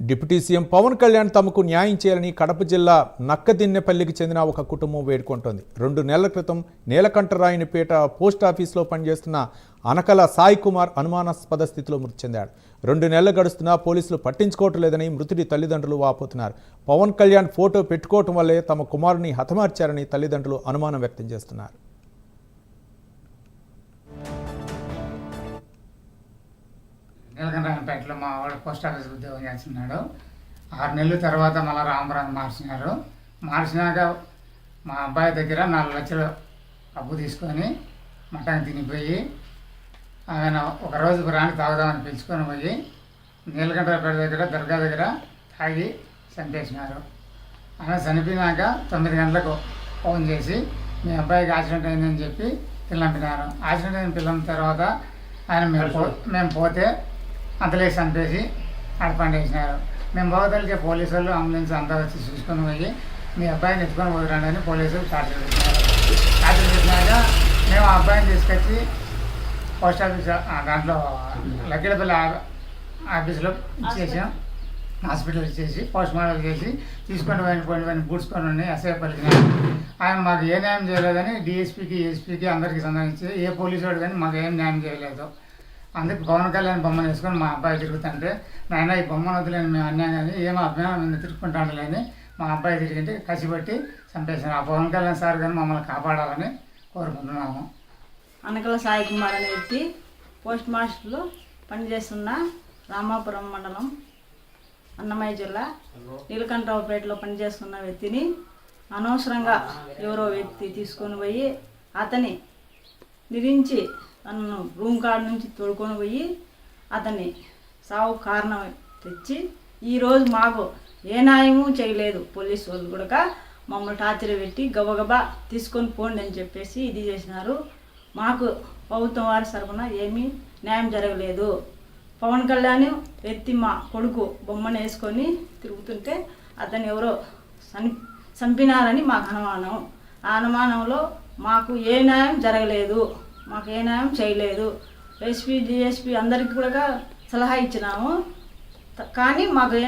Deputy CM Pawan Kalyan తమకు న్యాయం చేయాలని కడప జిల్లా నక్కదిన్నెపల్లికి చెందిన ఒక కుటుంబం వేడుకుంటోంది. 2 నెలల క్రితం నీలకంఠరాయనిపేట పోస్ట్ ఆఫీస్లో పనిచేస్తున్న అనకల సాయి కుమార్ అనుమానాస్పద స్థితిలో మృతి చెందాడు. 2 నెలలు గడుస్తున్నా పోలీసులు పట్టించుకోవటం లేదని మృతుడి తల్లిదండ్రులు వాపోతున్నారు. పవన్ కళ్యాణ్ ఫోటో పెట్టుకోవటం వల్లే తమ కుమారుని హతమార్చారని తల్లిదండ్రులు అనుమానం వ్యక్తం చేస్తున్నారు. నీలకంఠరాయనిపేటలో మా వాడు పోస్ట్ ఆఫీస్ ఉద్యోగం చేస్తున్నాడు. 6 నెలల తర్వాత మళ్ళీ రామపురం మార్చినారు. మార్చినాక మా అబ్బాయి దగ్గర 4 లక్షలు అప్పు తీసుకొని మటన్ తినిపోయి ఆయన ఒకరోజు రాని తాగుదామని పిలుచుకొని పోయి నీలకంఠరాయనిపేట దగ్గర దర్గా దగ్గర తాగి చంపేసినారు. ఆయన చనిపోయినాక 9 గంటలకు ఫోన్ చేసి మీ అబ్బాయికి యాక్సిడెంట్ అయిందని చెప్పి పిల్లంపినారు. యాక్సిడెంట్ అయిన పిల్లం తర్వాత ఆయన మేము పోతే అంతలేసి చంపేసి అడపండేసినారు. మేము పోతలకే పోలీసు వాళ్ళు అంబులెన్స్ అంతా వచ్చి చూసుకొని పోయి మీ అబ్బాయిని ఎత్తుకొని పోయిరండి అని పోలీసులు టార్చర్ పెట్టినారు. టార్చర్ పెట్టినాక మేము ఆ అబ్బాయిని తీసుకొచ్చి పోస్ట్ ఆఫీస్ దాంట్లో లక్కిడపల్లి ఆఫీసులో ఇచ్చేసాం. హాస్పిటల్ ఇచ్చేసి పోస్ట్ మార్టం చేసి తీసుకొని పోయిన పూడ్చుకొని ఎస్ఐ పలికినారు. ఆయన మాకు ఏ న్యాయం చేయలేదని డిఎస్పీకి ఎస్పీకి అందరికీ సంబంధించి ఏ పోలీసు వాడు కానీ మాకు ఏం న్యాయం చేయలేదు. అందుకు పవన్ కళ్యాణ్ బొమ్మను వేసుకొని మా అబ్బాయి తిరుగుతుంటే నాయన ఈ బొమ్మను వద్దులేని మేము అన్యాయం కానీ ఏమో అభిమానం మీద తిరుగుకుంటాంలేని మా అబ్బాయి తిరిగింటే కసిపెట్టి చంపేశారు. ఆ పవన్ కళ్యాణ్ సార్ కానీ మమ్మల్ని కాపాడాలని కోరుకుంటున్నాము. అనకల సాయి కుమార్ అనే వ్యక్తి పోస్ట్ మాస్టర్లో పనిచేస్తున్న రామాపురం మండలం అన్నమయ్య జిల్లా నీలకంఠరావుపేటలో పనిచేస్తున్న వ్యక్తిని అనవసరంగా ఎవరో వ్యక్తి తీసుకొని పోయి అతని నిరించి తనను రూమ్ కాడ నుంచి తోడుకొని పోయి అతన్ని సావు కారణం తెచ్చి ఈరోజు మాకు ఏ న్యాయము చేయలేదు. పోలీసు వాళ్ళు కూడా మమ్మల్ని టార్చర్ పెట్టి గబగబా తీసుకొని పోండి అని చెప్పేసి ఇది చేసినారు. మాకు ప్రభుత్వం వారి తరఫున ఏమీ న్యాయం జరగలేదు. పవన్ కళ్యాణ్ ఎత్తి మా కొడుకు బొమ్మను వేసుకొని తిరుగుతుంటే అతను ఎవరో చంపినారని మాకు అనుమానం. ఆ అనుమానంలో మాకు ఏ న్యాయం జరగలేదు, మాకు ఏ న్యాయం చేయలేదు. ఎస్పీ డిఎస్పీ అందరికీ కూడా సలహా ఇచ్చినాము, కానీ మాకు ఏ